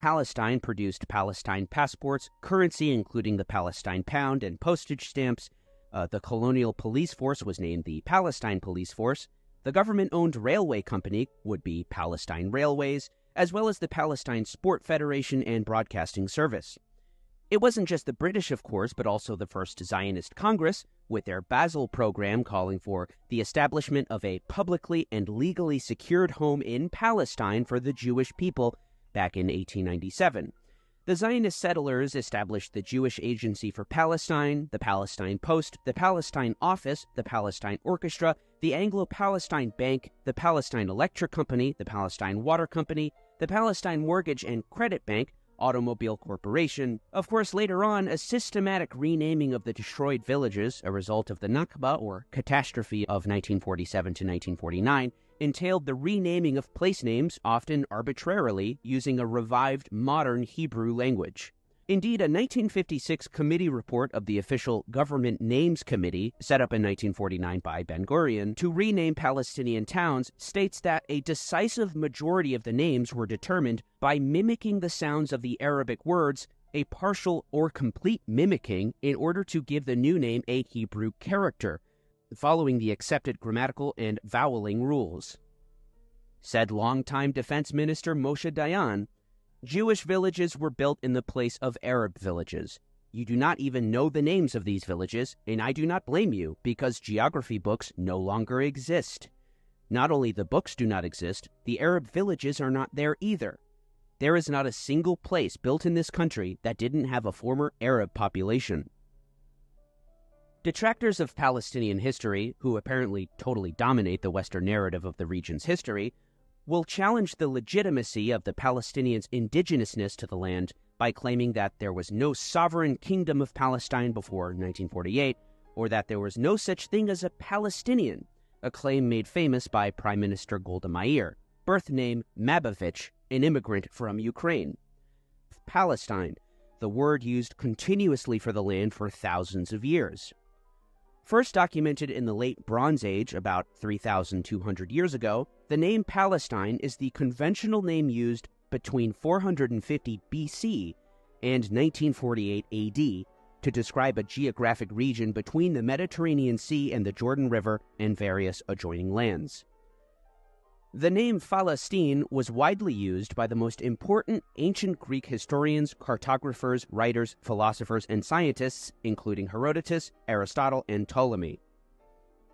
Palestine produced Palestine passports, currency including the Palestine pound, and postage stamps. The colonial police force was named the Palestine Police Force. The government-owned railway company would be Palestine Railways, as well as the Palestine Sport Federation and Broadcasting Service. It wasn't just the British, of course, but also the First Zionist Congress, with their Basel program calling for the establishment of a publicly and legally secured home in Palestine for the Jewish people back in 1897. The Zionist settlers established the Jewish Agency for Palestine, the Palestine Post, the Palestine Office, the Palestine Orchestra, the Anglo-Palestine Bank, the Palestine Electric Company, the Palestine Water Company, the Palestine Mortgage and Credit Bank, Automobile Corporation. Of course, later on, a systematic renaming of the destroyed villages, a result of the Nakba, or catastrophe of 1947 to 1949, entailed the renaming of place names, often arbitrarily, using a revived modern Hebrew language. Indeed, a 1956 committee report of the official Government Names Committee, set up in 1949 by Ben-Gurion, to rename Palestinian towns, states that a decisive majority of the names were determined by mimicking the sounds of the Arabic words, a partial or complete mimicking, in order to give the new name a Hebrew character, following the accepted grammatical and voweling rules. Said longtime Defense Minister Moshe Dayan, Jewish villages were built in the place of Arab villages. You do not even know the names of these villages, and I do not blame you, because geography books no longer exist. Not only the books do not exist, the Arab villages are not there either. There is not a single place built in this country that didn't have a former Arab population. Detractors of Palestinian history, who apparently totally dominate the Western narrative of the region's history, will challenge the legitimacy of the Palestinians' indigenousness to the land by claiming that there was no sovereign kingdom of Palestine before 1948, or that there was no such thing as a Palestinian, a claim made famous by Prime Minister Golda Meir, birth name Mabovich, an immigrant from Ukraine. Palestine, the word used continuously for the land for thousands of years. First documented in the late Bronze Age, about 3,200 years ago, the name Palestine is the conventional name used between 450 BC and 1948 AD to describe a geographic region between the Mediterranean Sea and the Jordan River and various adjoining lands. The name Palestine was widely used by the most important ancient Greek historians, cartographers, writers, philosophers, and scientists, including Herodotus, Aristotle, and Ptolemy.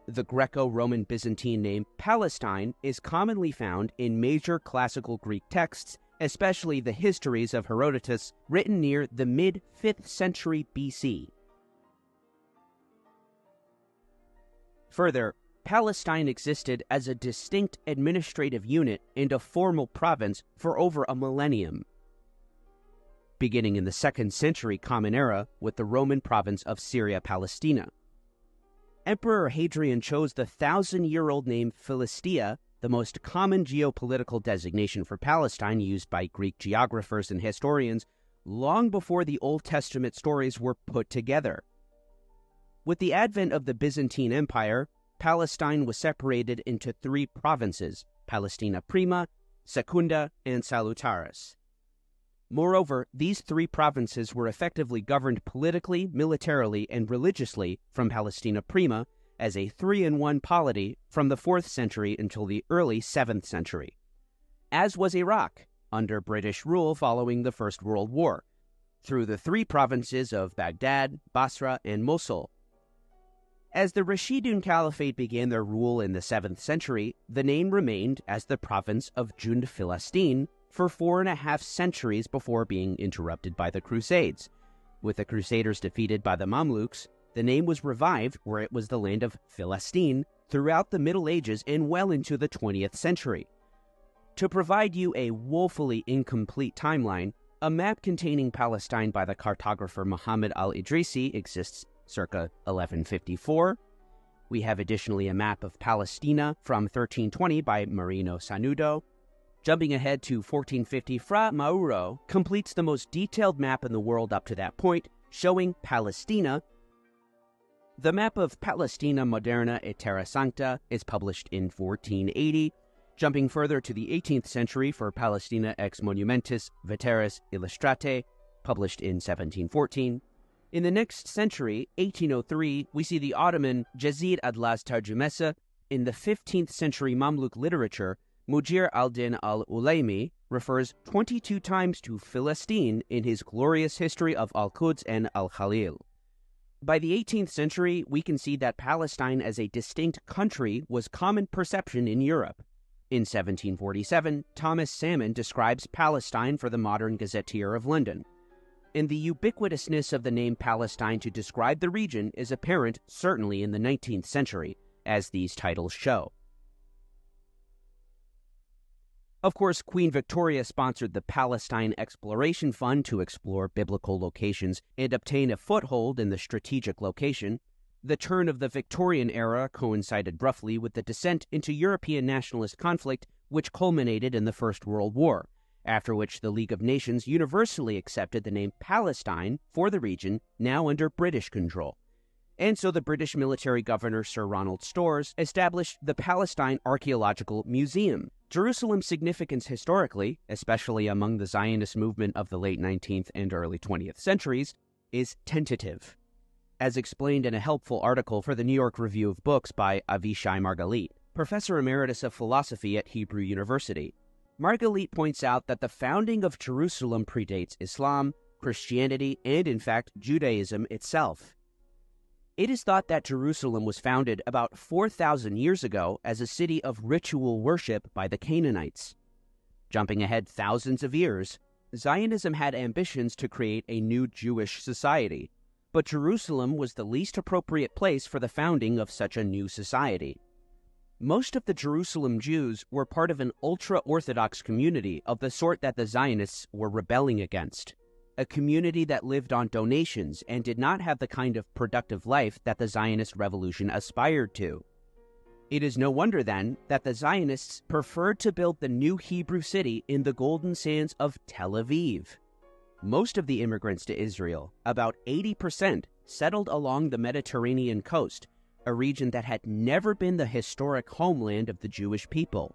The Greco-Roman Byzantine name Palestine is commonly found in major classical Greek texts, especially the histories of Herodotus, written near the mid-5th century BC. Further, Palestine existed as a distinct administrative unit and a formal province for over a millennium, beginning in the 2nd century Common Era with the Roman province of Syria Palestina. Emperor Hadrian chose the 1,000-year-old name Philistia, the most common geopolitical designation for Palestine used by Greek geographers and historians, long before the Old Testament stories were put together. With the advent of the Byzantine Empire, Palestine was separated into 3 provinces, Palestina Prima, Secunda, and Salutaris. Moreover, these 3 provinces were effectively governed politically, militarily, and religiously from Palestina Prima as a 3-in-1 polity from the 4th century until the early 7th century, as was Iraq, under British rule following the First World War, through the 3 provinces of Baghdad, Basra, and Mosul. As the Rashidun Caliphate began their rule in the 7th century, the name remained as the province of Jund Filastin for 4.5 centuries before being interrupted by the Crusades. With the Crusaders defeated by the Mamluks, the name was revived where it was the land of Filastin throughout the Middle Ages and well into the 20th century. To provide you a woefully incomplete timeline, a map containing Palestine by the cartographer Muhammad al-Idrisi exists circa 1154. We have additionally a map of Palestina from 1320 by Marino Sanudo. Jumping ahead to 1450, Fra Mauro completes the most detailed map in the world up to that point, showing Palestina. The map of Palestina Moderna et Terra Sancta is published in 1480. Jumping further to the 18th century for Palestina ex Monumentis Veteris Illustrate, published in 1714. In the next century, 1803, we see the Ottoman Jazid Adlas Tarjumesa. In the 15th century Mamluk literature, Mujir al-Din al-Ulaymi refers 22 times to Philistine in his glorious history of Al-Quds and Al-Khalil. By the 18th century, we can see that Palestine as a distinct country was common perception in Europe. In 1747, Thomas Salmon describes Palestine for the Modern Gazetteer of London. And the ubiquitousness of the name Palestine to describe the region is apparent certainly in the 19th century, as these titles show. Of course, Queen Victoria sponsored the Palestine Exploration Fund to explore biblical locations and obtain a foothold in the strategic location. The turn of the Victorian era coincided roughly with the descent into European nationalist conflict, which culminated in the First World War, after which the League of Nations universally accepted the name Palestine for the region now under British control. And so the British military governor Sir Ronald Storrs established the Palestine Archaeological Museum. Jerusalem's significance historically, especially among the Zionist movement of the late 19th and early 20th centuries, is tentative. As explained in a helpful article for the New York Review of Books by Avishai Margalit, professor emeritus of philosophy at Hebrew University. Margalit points out that the founding of Jerusalem predates Islam, Christianity, and in fact Judaism itself. It is thought that Jerusalem was founded about 4,000 years ago as a city of ritual worship by the Canaanites. Jumping ahead thousands of years, Zionism had ambitions to create a new Jewish society, but Jerusalem was the least appropriate place for the founding of such a new society. Most of the Jerusalem Jews were part of an ultra-Orthodox community of the sort that the Zionists were rebelling against, a community that lived on donations and did not have the kind of productive life that the Zionist revolution aspired to. It is no wonder, then, that the Zionists preferred to build the new Hebrew city in the golden sands of Tel Aviv. Most of the immigrants to Israel, about 80%, settled along the Mediterranean coast, a region that had never been the historic homeland of the Jewish people.